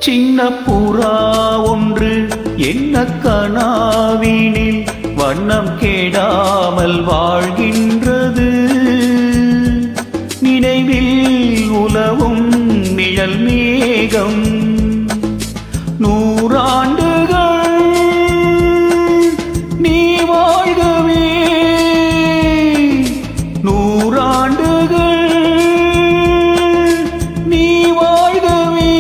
சின்ன புறா ஒன்று என்ன கனாவினில் வண்ணம் கேடாமல் வாழ்கின்றது. நினைவில் உலவும் நிழல் மேகம் நூறாண்டுகள் நீ வாழ்கவே, நூறாண்டுகள் நீ வாழ்கவே.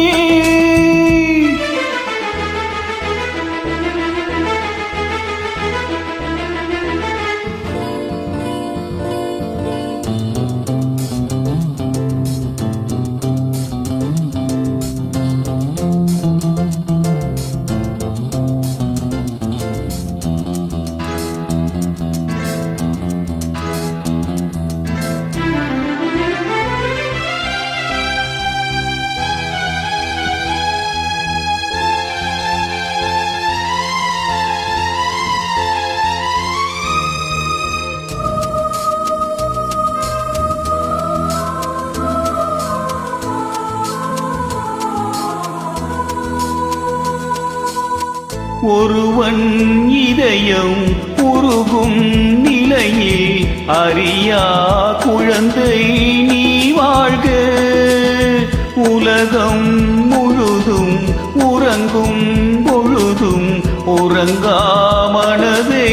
ஒருவன் இதயம் உருகும் நிலையில் அறியா குழந்தை நீ வாழ்க. உலகம் முழுதும் உறங்கும் பொழுதும் உறங்கா மனதை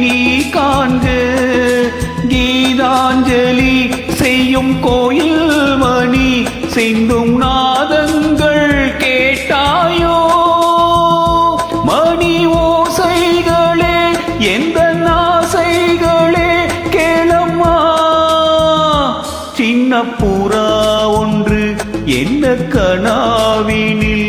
நீ காண்க. கீதாஞ்சலி செய்யும் கோயில் மணி சிந்தும் நாதங்கள் கேட்டாயோ? மணி ஓசைகளே எந்த ஆசைகளே கேளம்மா. சின்ன புறா ஒன்று என்ன கனாவினில்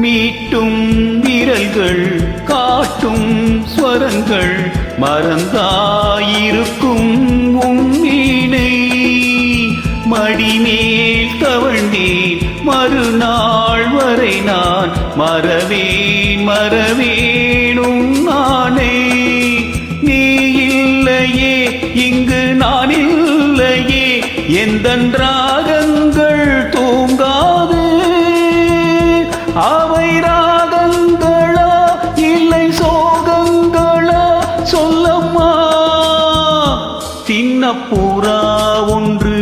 மீட்டும் விரல்கள் காட்டும் ஸ்வரங்கள் மறந்தாயிருக்கும் உன்னை மடிமேல் தவழ்ந்தேன் மறுநாள் வரை நான் மறவேனும் நானே. நீ இல்லையே இங்கு நான் இல்லையே எந்தன் ராகங்கள் தூங்காது. அவை ராகங்களா இல்லை சோகங்களா சொல்லம்மா. சின்ன புறா ஒன்று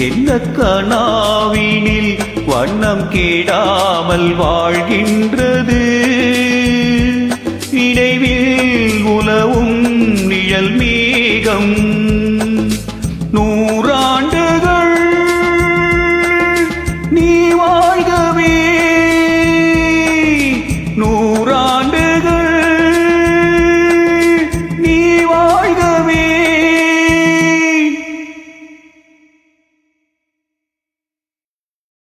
என்ன கனாவினில் வண்ணம் கேடாமல் வாழ்கின்றது. நினைவில் உலவும் நிழல் மேகம்